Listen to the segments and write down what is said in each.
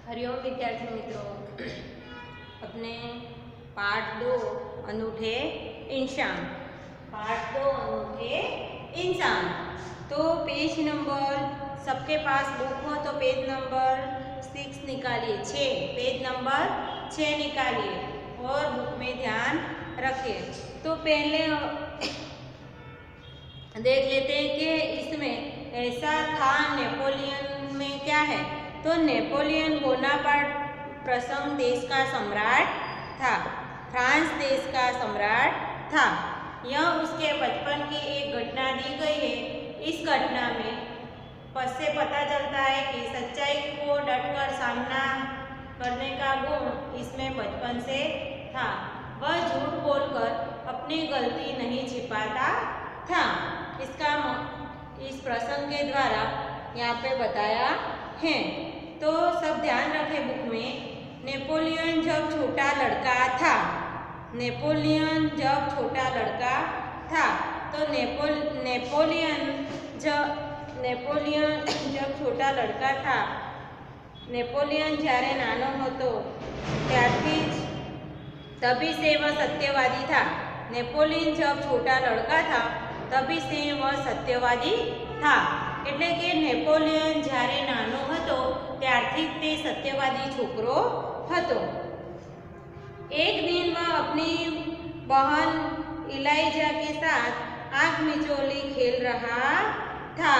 हरिओम विद्यार्थी मित्रों, अपने पाठ 2 अनूठे इंसान तो पेज नंबर सबके पास बुक हो तो पेज नंबर 6 निकालिए, 6 पेज नंबर 6 निकालिए और बुक में ध्यान रखिए। तो पहले देख लेते हैं कि इसमें ऐसा था नेपोलियन में क्या है। तो नेपोलियन बोनापार्ट प्रथम देश का सम्राट था, फ्रांस देश का सम्राट था। यह उसके बचपन की एक घटना दी गई है। इस घटना में से पता चलता है कि सच्चाई को डटकर सामना करने का गुण इसमें बचपन से था। वह झूठ बोलकर अपनी गलती नहीं छिपाता था। इसका इस प्रसंग के द्वारा यहाँ पे बताया है। तो सब ध्यान रखें बुक में। नेपोलियन जब छोटा लड़का था, नेपोलियन जब छोटा लड़का था, तो नेपोलियन जब छोटा लड़का था, नेपोलियन જ્યારે નાનો હતો ત્યારથી જ तभी से वह सत्यवादी था। नेपोलियन जब छोटा लड़का था तभी से वह सत्यवादी था। એટલે કે નેપોલિયન જ્યારે નાનો હતો ત્યારથી જ તે સત્યવાદી છોકરો હતો। एक दिन वह अपनी बहन इलाइजा के साथ आग मिचोली खेल रहा था।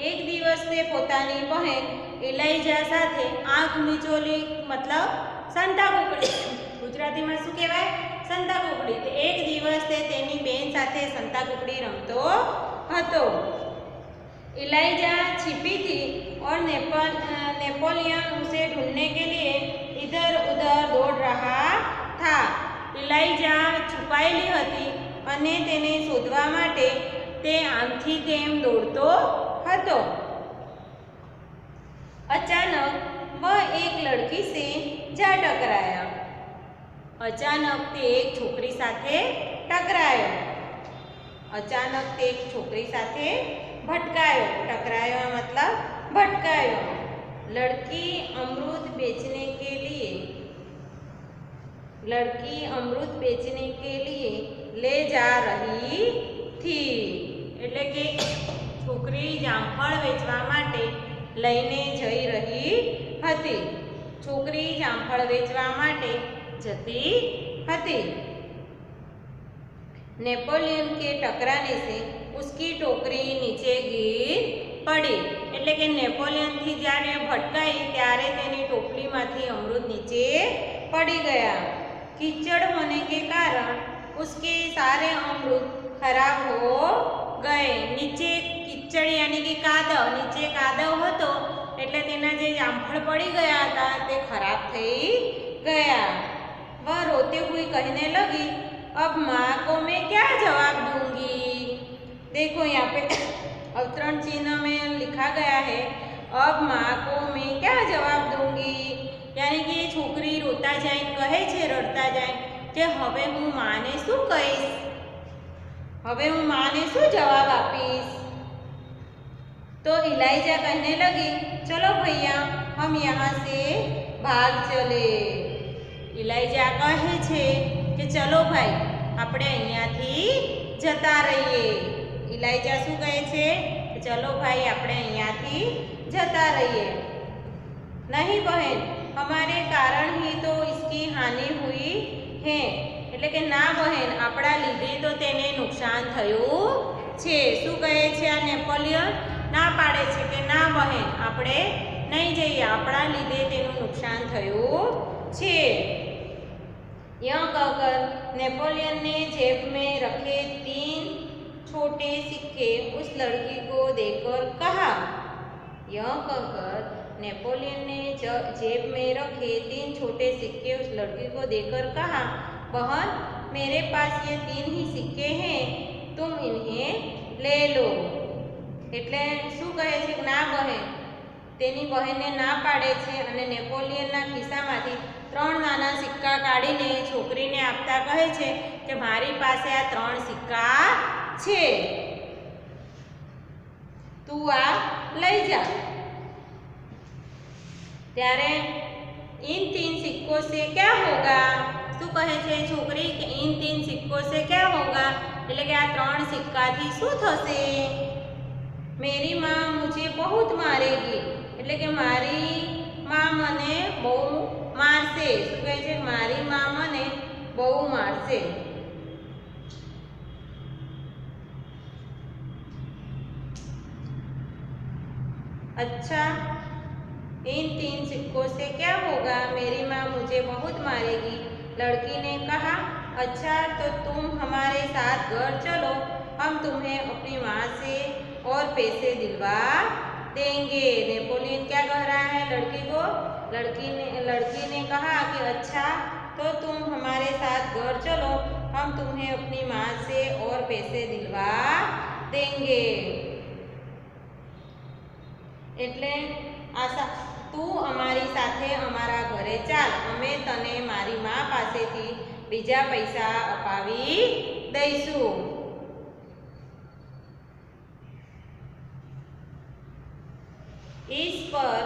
एक दिवस ते पोतानी बहन इलाइजा साथे आग मिचोली मतलब संताकूकड़ी, गुजराती में शू कहेवाय संताकूकड़ी। तो एक दिवस ते तेनी बेन साथे संताकूकड़ी रमतो हतो। इलाइजा छिपी थी और नेपोलियन उसे ढूंढने के लिए इधर उधर दौड़ रहा था। इलाइजा છુપાયેલી હતી અને તેને શોધવા માટે તે આમથી તેમ દોડતો હતો। अचानक वह एक लड़की से जा टकराया। अचानक ते एक छोकरी साथे टकरायो। अचानक ते एक छोकरी साथे भटकायो। टकरायो मतलब भटकायो। लड़की अमरूद बेचने के लिए ले जा रही थी। એટલે કે છોકરી જામફળ વેચવા માટે લઈને જઈ રહી હતી। છોકરી જામફળ વેચવા માટે જતી હતી। नेपोलियन के टकराने से उसकी टोकरी नीचे गिर पड़ी। એટલે કે નેપોલિયન થી જ્યારે ભટકાઈ ત્યારે તેની ટોપલીમાંથી અમૃત નીચે પડી ગયા। कीचड़ होने के कारण उसके सारे अमृत खराब हो गए। नीचे कीचड़ यानी कि कादव, नीचे कादव હતો એટલે તેના જે જામફળ પડી ગયા હતા તે ખરાબ થઈ ગયા। वह रोते हुए कहने लगी, अब माँ को मैं क्या जवाब दूंगी। देखो यहाँ पे अवतरण चिन्ह में लिखा गया है, अब माँ को मैं क्या जवाब दूंगी। यानी कि छोकरी रोता जाए कहे छे, रड़ता जाए कि हवे हूँ माने शू कहीश, हवे हूँ माने शू जवाब आपीश। तो इलाइजा कहने लगी, चलो भैया हम यहाँ से भाग चले। इलाइजा कहे छे कि चलो भाई આપણે અહીંયાથી જતા રહીએ। इलाइजा શું કહે છે? चलो भाई આપણે અહીંયાથી જતા રહીએ। नहीं बहन, हमारे कारण ही तो इसकी हानि हुई है। એટલે કે ના બહેન આપણા લીધે તો તેને નુકસાન થયું છે। શું કહે છે આ નેપોલિયન? ના પાડે છે કે ના બહેન આપણે નહીં જઈએ, આપણા લીધે તેનું નુકસાન થયું છે। यह कहकर नेपोलियन ने जेब में रखे 3 छोटे सिक्के उस लड़की को देकर कहा। यह कहकर नेपोलियन ने जेब में रखे 3 छोटे सिक्के उस लड़की को देकर कहा, बहन मेरे पास ये 3 ही सिक्के हैं, तुम इन्हें ले लो। એટલે શું કહે છે? ના બહેન, તેની બહેનને ના પાડે છે અને નેપોલિયનના ખિસ્સામાંથી 3 નાના સિક્કા કાઢીને છોકરીને આપતા કહે છે કે મારી પાસે આ 3 સિક્કા છે, તું આ લઈ જા। ત્યારે इन 3 सिक्कों से क्या होगा? શું કહે છે છોકરી કે इन 3 सिक्कों से क्या होगा? એટલે કે આ 3 સિક્કાથી શું થશે? मेरी माँ मुझे बहुत मारेगी એટલે કે મારી માં મને બહુ મારશે. શું કહે છે? મારી માં મને બહુ મારશે. अच्छा, इन 3 सिक्कों से क्या होगा? मेरी माँ मुझे बहुत मारेगी. लड़की ने कहा, अच्छा तो तुम हमारे साथ घर चलो, हम तुम्हें अपनी माँ से और पैसे दिलवा देंगे. नेपोलियन क्या कह रहा है लड़की को? लड़की ने कहा कि अच्छा तो तुम हमारे साथ घर चलो, हम तुम्हें अपनी माँ से और पैसे दिलवा देंगे. એટલે આશા તું અમારી સાથે અમારા ઘરે ચાલ, અમે તને મારી મા પાસેથી બીજા પૈસા અપાવી દઈશું. इस पर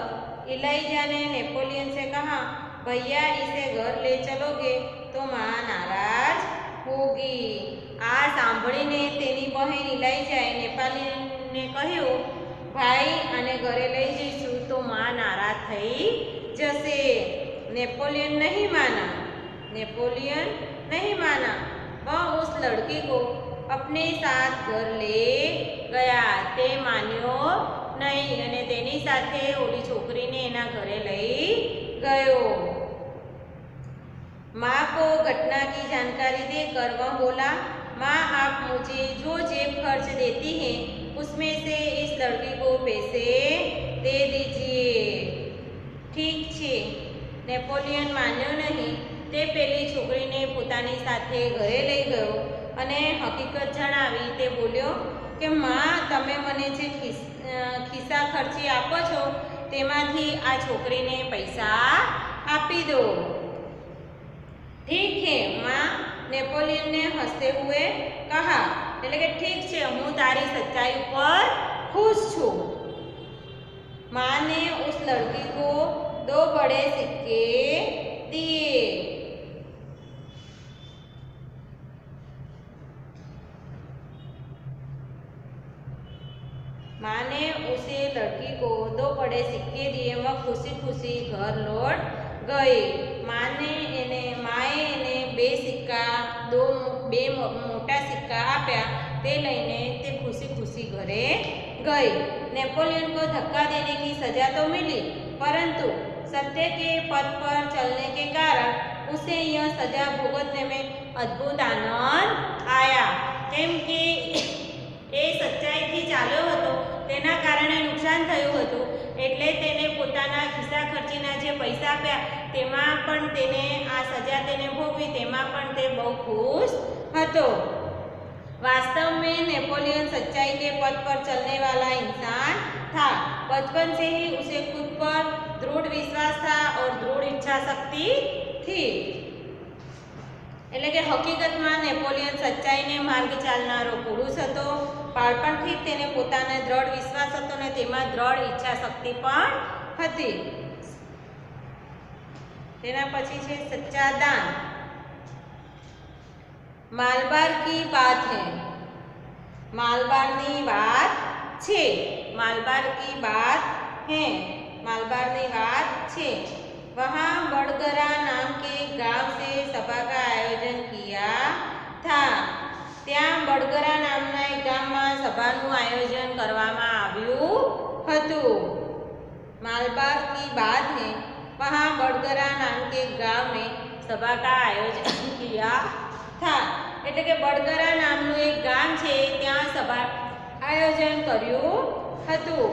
इलाइजा ने नेपोलियन से कहा, भैया इसे घर ले चलोगे तो माँ नाराज होगी. આ સાંભળીને તેની બહેન ઇલાઇજાએ નેપાલીને કહ્યું, ભાઈ આને ઘરે લઈ જઈશું તો માँ नाराज થઈ જશે. नेपोलियन नहीं माना. वह उस लड़की को अपने साथ घर ले गया. તે માન્યો નહીં અને તેની સાથે ઓલી છોકરીને એના ઘરે લઈ ગયો. माँ को घटना की जानकारी देकर वह बोला, माँ आप मुझे जो जेब खर्च देती हैं उसमें से इस लड़की को पैसे दे दीजिए. ठीक છે. નેપોલિયન માન્યો નહીં. તે પેલી છોકરીને પોતાની સાથે ઘરે લઈ ગયો અને હકીકત જણાવી. તે બોલ્યો કે માં તમે મને જે ખિસ્સા ખર્ચી આપો છો તેમાંથી આ છોકરીને પૈસા આપી દો. ठीक है माँ, नेपोलियन ने हंसते हुए कहा. એટલે કે ઠીક છે, હું તારી સચ્ચાઈ ઉપર खुश છું. माँ ने उस लड़की को 2 बड़े सिक्के दिए. माँ ने उसे लड़की को 2 बड़े सिक्के दिए. वह खुशी खुशी घर लौट गई. માએ એને 2 મોટા સિક્કા આપ્યા. તે લઈને તે खुशी खुशी घरे गई. नेपोलियन को धक्का देने की सजा तो मिली, परंतु सत्य के पथ पर चलने के कारण उसे यह सजा भुगतने में अद्भुत आनंद आया. કેમ કે એ સચ્ચાઈથી ચાલ્યો હતો તેના કારણે નુકસાન થયું હતું, એટલે તેને પોતાના ખિસ્સા ખર્ચીના જે પૈસા આપ્યા તેમાં પણ તેને આ સજા તેને ભોગવી તેમાં પણ તે બહુ ખુશ હતો. वास्तव में नेपोलियन सच्चाई के पथ पर चलने वाला इंसान था. बचपन से ही उसे खुद पर दृढ़ विश्वास था और दृढ़ इच्छा शक्ति थी. એટલે કે હકીકતમાં નેપોલિયન સચ્ચાઈને માર્ગ ચાલનારો પુરુષ હતો. બાળપણથી જ તેને પોતાને દ્રઢ વિશ્વાસ હતો ને તેમાં દ્રઢ ઈચ્છા શક્તિ પણ હતી. તેના પછી છે સચ્ચા દાન. માલબાર की बात है. માલબારની વાત છે. માલબાર की बात है. માલબારની વાત છે. वहाँ बड़गरा नाम के गांव से सभा का आयोजन किया था. ત્યાં બડગરા નામના એક ગામમાં સભાનું આયોજન કરવામાં આવ્યું હતું. मालबार की बात है. वहाँ बड़गरा नाम के गांव में सभा का आयोजन किया था. એટલે કે બડગરા નામનું એક ગામ છે ત્યાં સભા આયોજન કર્યું હતું.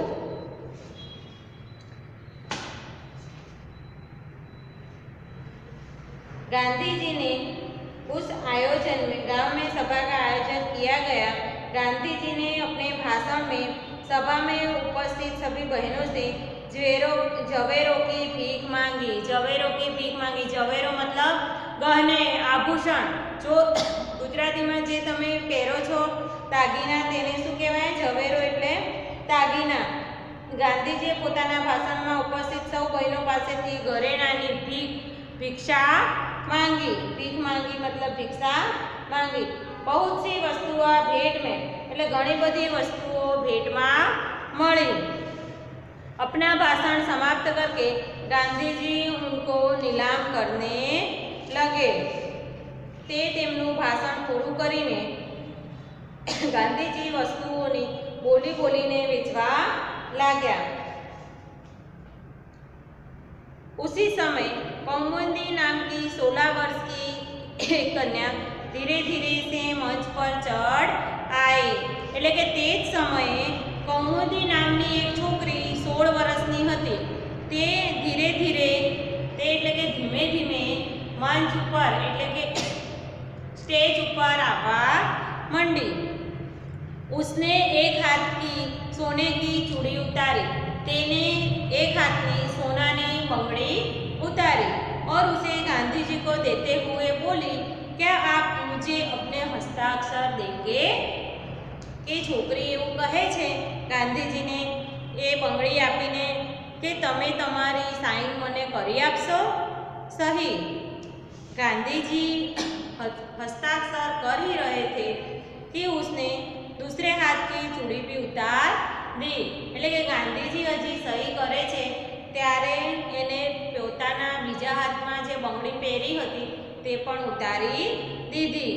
गांधी जी ने उस आयोजन में गांव में सभा का आयोजन किया गया. गांधी जी ने अपने भाषण में सभा में उपस्थित सभी बहनों से जवेरों की भीख मांगी. जवेरों की भीख मांगी. जवेरो मतलब गहने आभूषण. जो ગુજરાતીમાં જે તમે પહેરો છો દાગીના તેને શું કહેવાય? જવેરો એટલે દાગીના. ગાંધીજીએ પોતાના ભાષણમાં ઉપસ્થિત સૌ બહેનો પાસેથી ઘરેણાની ભિક્ષા માંગી। ભીખ માંગી मतलब ભિક્ષા માંગી। बहुत सी वस्तुओं भेंट में એટલે ઘણી બધી વસ્તુઓ ભેટમાં મળી। अपना भाषण समाप्त करके गांधी जी उनको नीलाम करने लगे। તે તેમનું ભાષણ પૂરું કરીને ગાંધીજી વસ્તુઓની બોલી બોલીને વેચવા लाग्या। उसी समय कौमुदी नाम की 16 वर्ष की एक कन्या धीरे धीरे से मंच पर चढ़ आई। એટલે કે તે જ સમયે કૌમુદી નામની એક છોકરી 16 વર્ષની હતી। તે ધીરે ધીરે તે એટલે કે ધીમે ધીમે મંચ ઉપર એટલે કે स्टेज ऊपर आवा मंडी। उसने एक हाथ की सोने की चूड़ी उतारी। तेने एक हाथ की सोनानी बंगड़ी उतारी और उसे गांधी जी को देते हुए बोली, क्या आप मुझे अपने हस्ताक्षर देंगे? એ છોકરી એવું કહે છે ગાંધીજીને એ બંગડી આપીને કે તમે તમારી સાઈન મને કરી આપશો સહી। गांधीजी हस्ताक्षर कर ही रहे थे कि उसने दूसरे हाथ की चूड़ी भी उतार दी। એટલે કે ગાંધીજી હજી સહી કરે છે ત્યારે એને પોતાના બીજા હાથમાં જે બંગડી પહેરી હતી તે પણ ઉતારી દીધી।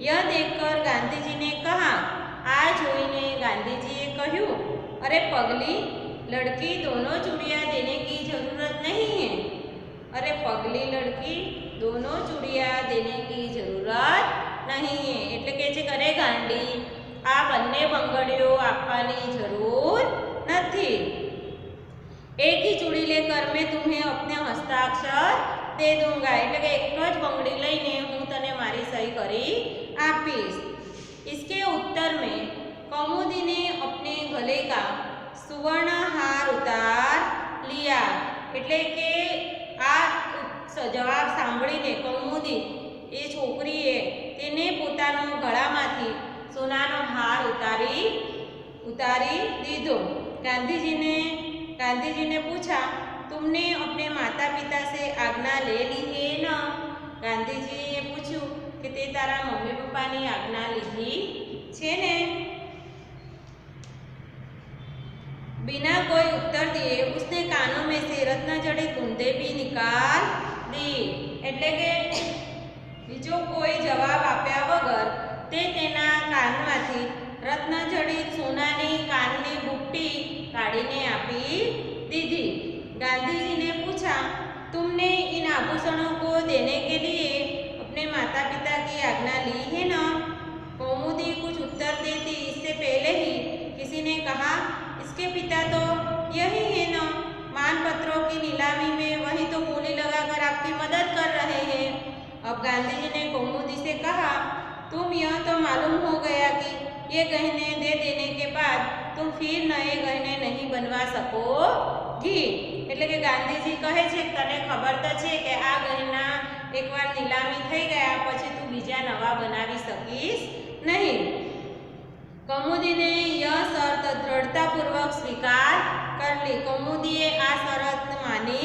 यह देखकर गांधीजी ने कहा, आ જોઈને ગાંધીજીએ કહ્યું, अरे पगली लड़की दोनों चूड़ियाँ देने की जरूरत नहीं है। अरे पगली लड़की दोनों चूड़ियाँ देने की जरूरत नहीं है। એટલે કે છે કરે ગાંડી આ બંને બંગડીઓ આપવાની જરૂર નથી। एक ही चूड़ी लेकर मैं तुम्हें अपने हस्ताक्षर दे दूंगा। એટલે કે એક જ બંગડી લઈને હું તને મારી સહી કરી આપીશ। इसके उत्तर में कौमुदी ने अपने गले का सुवर्ण हार उतार लिया। એટલે કે આ જવાબ સાંભળીને કૌમુદી એ છોકરીએ તેને પોતાનો ગળામાંથી સોનાનો હાર उतारी दीधो। गांधी जी ने पूछा, तुमने अपने माता पिता से आज्ञा ले ली है न? गांधी जी ये पूछू कि ते तारा मम्मी पप्पा ने आज्ञा लीधी छे ने? बिना कोई उत्तर दिए उसने कानों में से रत्न जड़े गुंदे भी निकाल दी। એટલે કે બીજો કોઈ જવાબ આપ્યા વગર તે તેના કાનમાંથી રત્નજડિત સોનાની કાનની બુટ્ટી કાઢીને આપી दीदी। गांधी जी ने पूछा, तुमने इन आभूषणों को देने के लिए अपने माता पिता की आज्ञा ली है ना? कौमुदी कुछ उत्तर देती इससे पहले ही किसी ने कहा, इसके पिता तो यही है ना, मानपत्रों की नीलामी में वही तो बोली लगाकर आपकी मदद कर रहे हैं। अब गांधी जी ने कौमुदी से कहा, तुम यह तो मालूम हो गया कि ये गहने दे देने के बाद तुम फिर नए गहने नहीं बनवा सकोगी। એટલે કે ગાંધીજી કહે છે કે તને ખબર તો છે કે આ ગહેના એકવાર નીલામી થઈ ગયા પછી તું બીજા નવા બનાવી શકીશ નહીં। કૌમુદી ने यह शर्त दृढ़तापूर्वक स्वीकार कर ली। कौमुदीए आ शरत मानी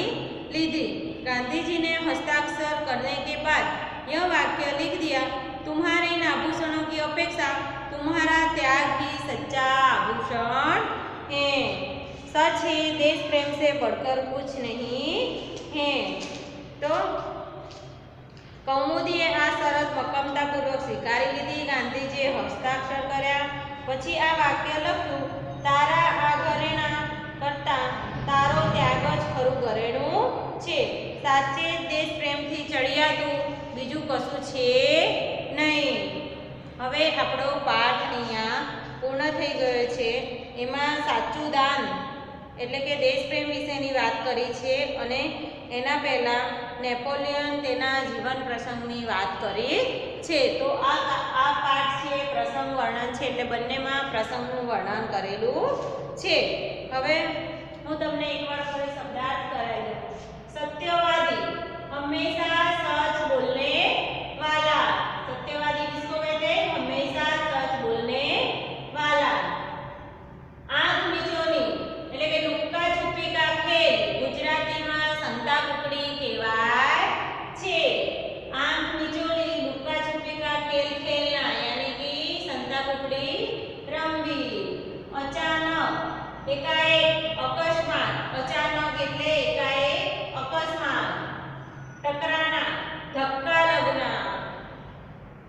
लीधी। गांधीजी ने हस्ताक्षर करने के बाद यह वाक्य लिख दिया, तुम्हारे इन आभूषणों की अपेक्षा तुम्हारा त्याग ही सच्चा आभूषण है। सच है, देश प्रेम से बढ़कर कुछ नहीं है। तो કૌમુદીએ આ શરત મક્કમતાપૂર્વક સ્વીકારી લીધી। ગાંધીજીએ હસ્તાક્ષર કર્યા પછી આ વાક્ય લખ્યું, તારા આ ઘરેણા કરતા તારો ત્યાગ જ ખરું ઘરેણું છે। સાચે દેશ પ્રેમથી ચડિયાતું બીજું કશું છે નહીં। હવે આપણો પાઠ અહીંયા પૂર્ણ થઈ ગયો છે। એમાં સાચું દાન એટલે કે દેશ પ્રેમ વિશેની વાત કરી છે અને એના પહેલાં નેપોલિયન તેના જીવન પ્રસંગની વાત કરી છે। તો આ પાઠ છે પ્રસંગ વર્ણન છે એટલે બંનેમાં પ્રસંગનું વર્ણન કરેલું છે। હવે હું તમને એકવાર ફરી શબ્દાર્થ કરાવી દઉં। सत्यवादी हमेशा सच बोलने वाला। सत्यवादी किसको कहते हैं? हमेशा सच बोलने वाला। आंख मिचोनी એટલે કે अचानक એટલે એકાએક અકસ્માત. ટકરાના ધક્કા લગના.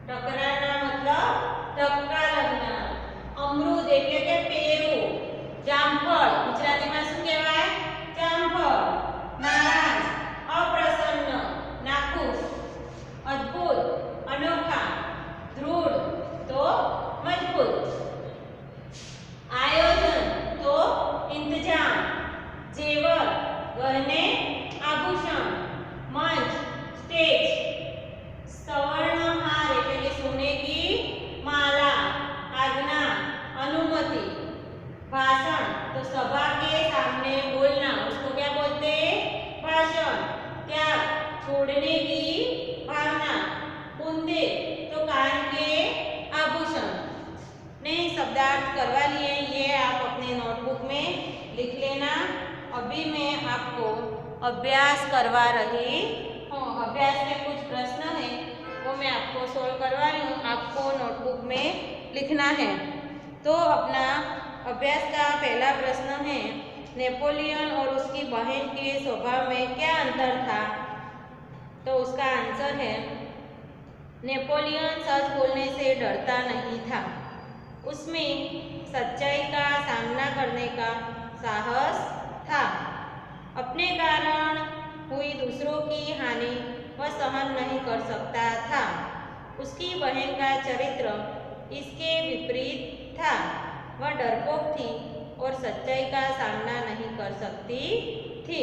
ટકરાના મતલબ ધક્કા લગના. અમૃત એટલે કે પેરું. જામફળ ગુજરાતીમાં શું કહેવાય? જામફળ. નારાજ અપ્રસન્ન નાખુશ. અદ્ભુત અનોખા. દૃઢ તો મજબૂત. आयोजन तो इंतजाम. जेवर गहने आभूषण. मंच स्टेज. सवर्णहार એટલે કે सोने की माला. आज्ञा अनुमति. भाषण तो सभा के सामने बोलना, उसको क्या बोलते हैं? भाषण. त्याग छोड़ने की भावना. कुंदे तो कान के आभूषण. नहीं शब्दार्थ करवा लिए, ये आप अपने नोटबुक में लिख लेना. अभी मैं आपको अभ्यास करवा रही हूँ. अभ्यास में कुछ प्रश्न है वो मैं आपको सोल्व करवा रही हूँ. आपको नोटबुक में लिखना है. तो अपना अभ्यास का पहला प्रश्न है, नेपोलियन और उसकी बहन के स्वभाव में क्या अंतर था? तो उसका आंसर है, नेपोलियन सच बोलने से डरता नहीं था. उसमें सच्चाई का सामना करने का साहस था. अपने कारण हुई दूसरों की हानि वह सहन नहीं कर सकता था. उसकी बहन का चरित्र इसके विपरीत था. वह डरपोक थी और सच्चाई का सामना नहीं कर सकती थी.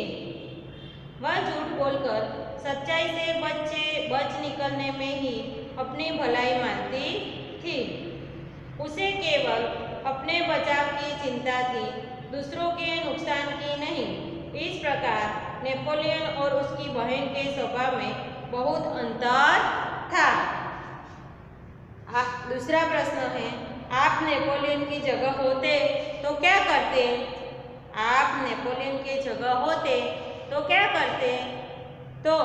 वह झूठ बोलकर सच्चाई से बच निकलने में ही अपनी भलाई मानती थी. उसे केवल अपने बचाव की चिंता थी, दूसरों के नुकसान की नहीं. इस प्रकार नेपोलियन और उसकी बहन के स्वभाव में बहुत अंतर था. दूसरा प्रश्न है, आप नेपोलियन की जगह होते तो क्या करते? आप नेपोलियन की जगह होते तो क्या करते? तो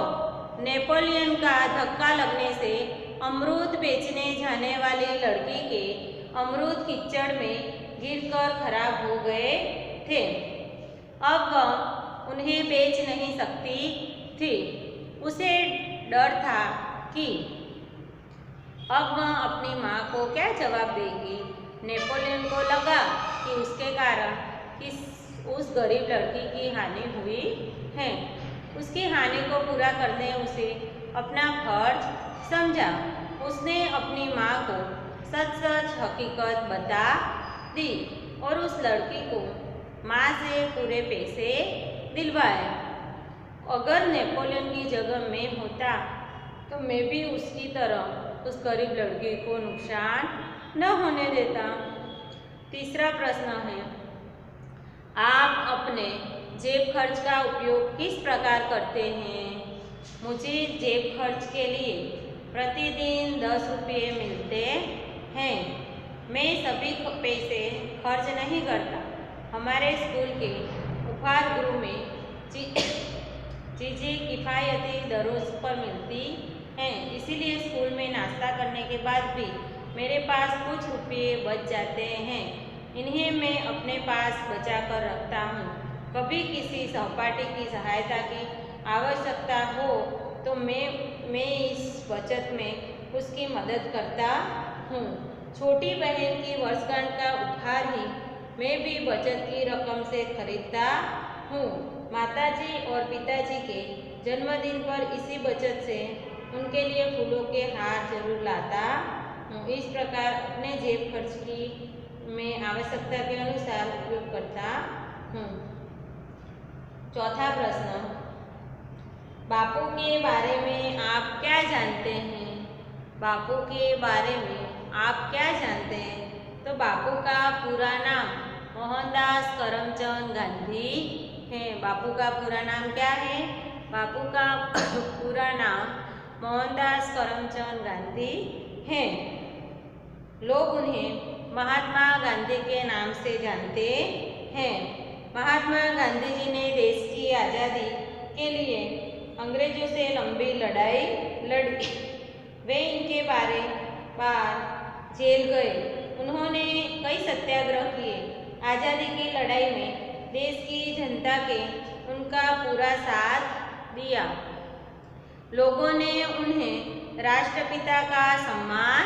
नेपोलियन का धक्का लगने से अमरूद बेचने जाने वाली लड़की के अमरूद कीचड़ में गिरकर खराब हो गए थे. अब वह उन्हें बेच नहीं सकती थी. उसे डर था कि अब वह अपनी माँ को क्या जवाब देगी. नेपोलियन को लगा कि उसके कारण उस गरीब लड़की की हानि हुई है. उसकी हानि को पूरा करने उसे अपना फर्ज समझा. उसने अपनी माँ को सच हकीकत बता दी और उस लड़की को माँ से पूरे पैसे दिलवाए. अगर नेपोलियन की जगह मैं होता तो मैं भी उसकी तरह उस गरीब लड़की को नुकसान न होने देता. तीसरा प्रश्न है, आप अपने जेब खर्च का उपयोग किस प्रकार करते हैं? मुझे जेब खर्च के लिए प्रतिदिन 10 रुपये मिलते हैं. मैं सभी पैसे खर्च नहीं करता. हमारे स्कूल के उपहार गृह में चीज़ें किफ़ायती दरों पर मिलती हैं, इसीलिए स्कूल में नाश्ता करने के बाद भी मेरे पास कुछ रुपये बच जाते हैं. इन्हें मैं अपने पास बचा कर रखता हूँ. कभी किसी सहपाठी की सहायता की आवश्यकता हो तो मैं इस बचत में उसकी मदद करता हूँ. छोटी बहन की वर्षगांठ का उपहार ही मैं भी बचत की रकम से खरीदता हूँ. माताजी और पिताजी के जन्मदिन पर इसी बचत से उनके लिए फूलों के हार जरूर लाता हूँ. इस प्रकार अपने जेब खर्च की मैं आवश्यकता के अनुसार उपयोग करता हूँ. चौथा प्रश्न, बापू के बारे में आप क्या जानते हैं? बापू के बारे में आप क्या जानते हैं? तो बापू का पूरा नाम मोहनदास करमचंद गांधी है. बापू का पूरा नाम क्या है? बापू का पूरा नाम मोहनदास करमचंद गांधी है. लोग उन्हें महात्मा गांधी के नाम से जानते हैं. महात्मा गांधी जी ने देश की आज़ादी के लिए अंग्रेजों से लंबी लड़ाई लड़ी. वे इनके बार जेल गए. उन्होंने कई सत्याग्रह किए. आज़ादी की लड़ाई में देश की जनता के उनका पूरा साथ दिया। लोगों ने उन्हें राष्ट्रपिता का सम्मान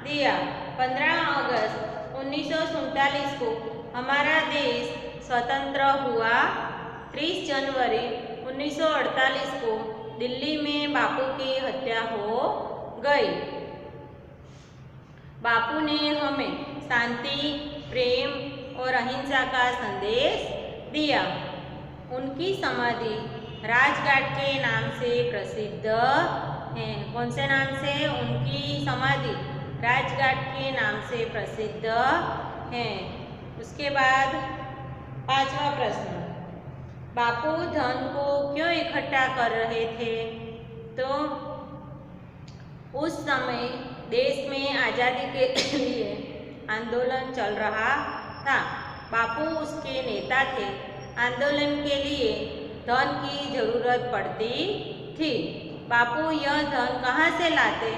दिया। 15 अगस्त 1947 को हमारा देश स्वतंत्र हुआ। 30 जनवरी 1948 को दिल्ली में बापू की हत्या हो गई। बापू ने हमें शांति, प्रेम और अहिंसा का संदेश दिया। उनकी समाधि राजघाट के नाम से प्रसिद्ध है। कौन से नाम से? उनकी समाधि राजघाट के नाम से प्रसिद्ध है। उसके बाद 5वां प्रश्न, बापू धन को क्यों इकट्ठा कर रहे थे? तो उस समय देश में आज़ादी के लिए आंदोलन चल रहा था। बापू उसके नेता थे। आंदोलन के लिए धन की जरूरत पड़ती थी। बापू यह धन कहाँ से लाते?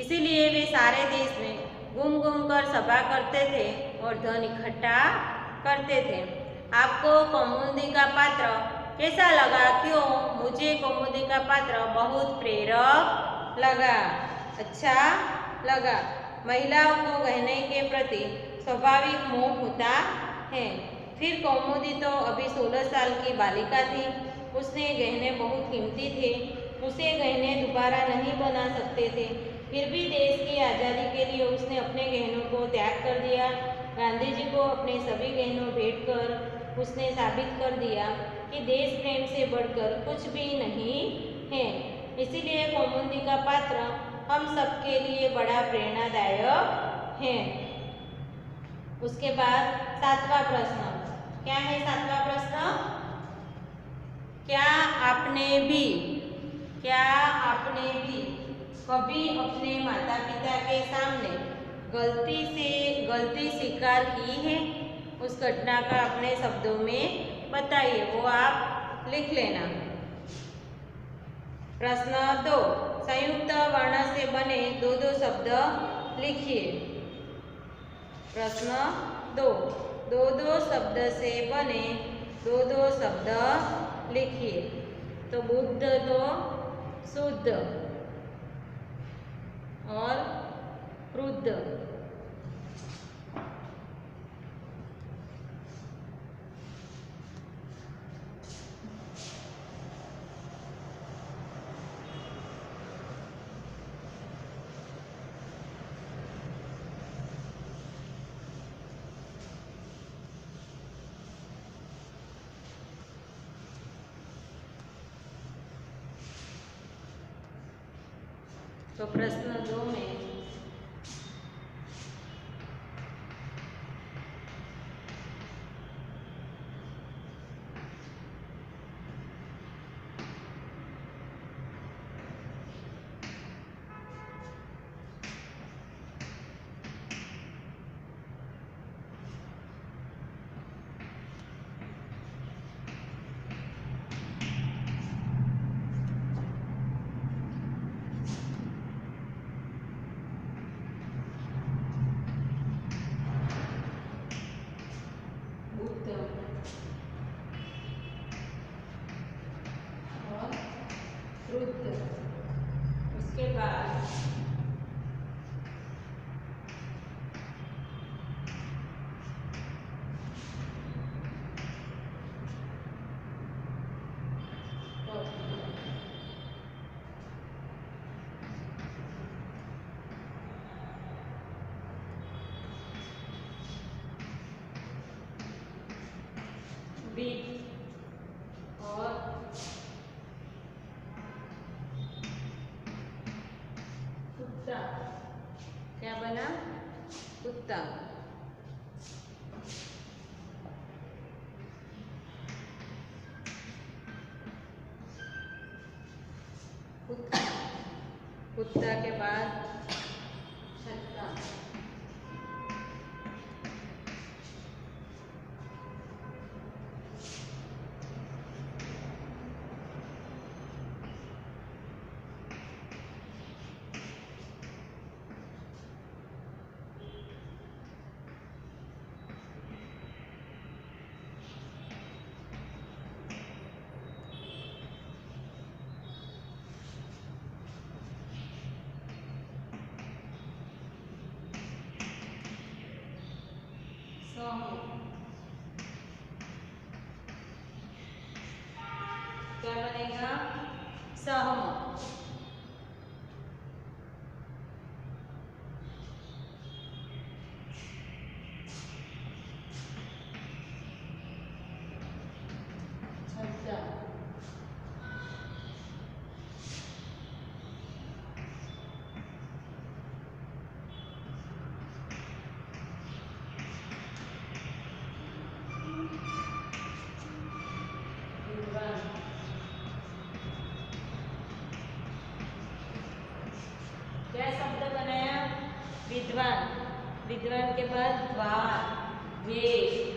इसीलिए वे सारे देश में घूम घूम कर सभा करते थे और धन इकट्ठा करते थे। आपको कौमुदी का पात्र कैसा लगा? क्यों? मुझे कौमुदी का पात्र बहुत प्रेरक लगा, अच्छा लगा। महिलाओं को गहने के प्रति स्वाभाविक मोह होता है। फिर कौमुदी तो अभी 16 साल की बालिका थी। उसने गहने बहुत कीमती थे। उसे गहने दोबारा नहीं बना सकते थे। फिर भी देश की आज़ादी के लिए उसने अपने गहनों को त्याग कर दिया। गांधी जी को अपने सभी गहनों भेंट कर उसने साबित कर दिया कि देश प्रेम से बढ़कर कुछ भी नहीं है। इसीलिए कौमुदी का पात्र हम सबके लिए बड़ा प्रेरणादायक है। उसके बाद 7वां प्रश्न, क्या है 7वां प्रश्न? क्या आपने भी कभी अपने माता पिता के सामने गलती स्वीकार की है? उस घटना का अपने शब्दों में बताइए, वो आप लिख लेना। प्रश्न 2, संयुक्त वर्ण से बने दो शब्द लिखिए। प्रश्न 2, दो शब्द से बने दो शब्द लिखिए। तो बुद्ध तो शुद्ध और क्रुद्ध। तो प्रश्न 2 में उसके बाद बीट और कुत्ता, क्या बना? कुत्ता। कुत्ता के बाद छत्ता। क्या बनेगा? सहमत। छठा क्या शब्द बनाया? विद्वान। विद्वान के बाद द्वार, वेद।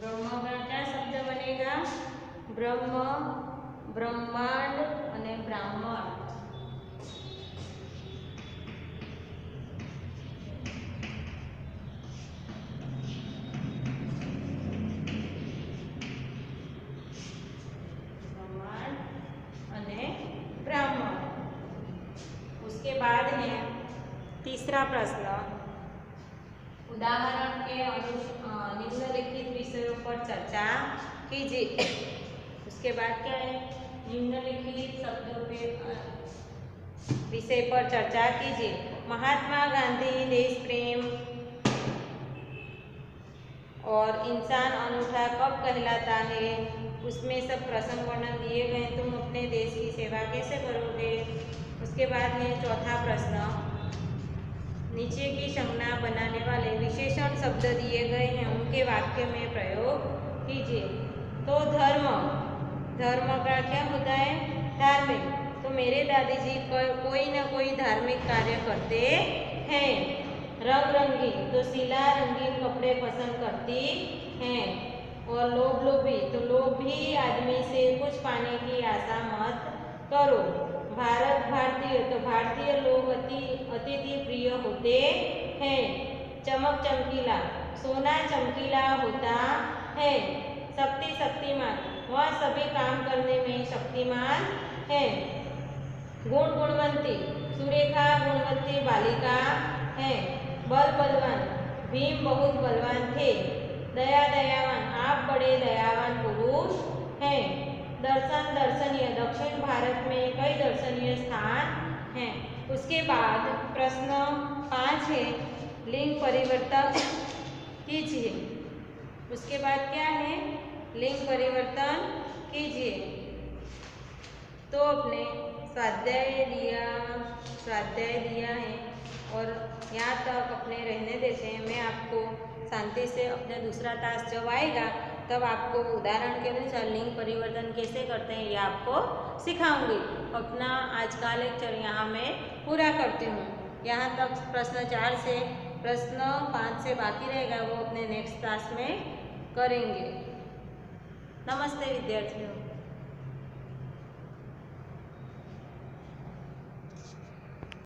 ब्रह्म का क्या शब्द बनेगा? ब्रह्म, ब्रह्मांड અને ब्राह्मण। ब्रह्मांड અને ब्राह्मण। उसके बाद है तीसरा प्रश्न, उदाहरण के निम्नलिखित विषयों पर चर्चा कीजिए। उसके बाद क्या है? निम्नलिखित शब्दों पे विषय पर चर्चा कीजिए। महात्मा गांधी, देश प्रेम और इंसान अनूठा कब कहलाता है? उसमें सब प्रसंग वर्णन दिए गए। तुम अपने देश की सेवा कैसे करोगे? उसके बाद में चौथा प्रश्न, नीचे की संज्ञा बनाने वाले विशेषण शब्द दिए गए हैं, उनके वाक्य में प्रयोग कीजिए। तो धर्म, धर्म का क्या होता है? धार्मिक। तो मेरे दादी जी कोई ना कोई धार्मिक कार्य करते हैं। रंग रंगीन, तो शीला रंगीन कपड़े पसंद करती हैं। और लोभ लोभी, तो लोभी आदमी से कुछ पाने की आशा मत करो। भारत भारतीय, तो भारतीय लोग अतिथि प्रिय होते हैं। चमक चमकीला, सोना चमकीला होता है। शक्ति शक्तिमान, वह सभी काम करने में शक्तिमान है। गुण गुणवंती, सुरेखा गुणवंती बालिका है। बल बलवान, भीम बहुत बलवान थे। दया दयावान, आप बड़े दयावान पुरुष हैं। दर्शन दर्शनीय, दक्षिण भारत में कई दर्शनीय स्थान हैं। उसके बाद प्रश्न 5 है, लिंग परिवर्तन कीजिए। उसके बाद क्या है? लिंग परिवर्तन कीजिए। तो अपने स्वाध्याय दिया है और यहाँ तक अपने रहने देते हैं। मैं आपको शांति से अपने दूसरा टास्क जब आएगा तब आपको उदाहरण के अनुसार लिंग परिवर्तन कैसे करते हैं ये आपको सिखाऊंगी। अपना आज का लेक्चर यहाँ मैं पूरा करती हूँ। यहाँ तक प्रश्न 4 से प्रश्न 5 से बाकी रहेगा, वो अपने नेक्स्ट क्लास में करेंगे। नमस्ते विद्यार्थियों।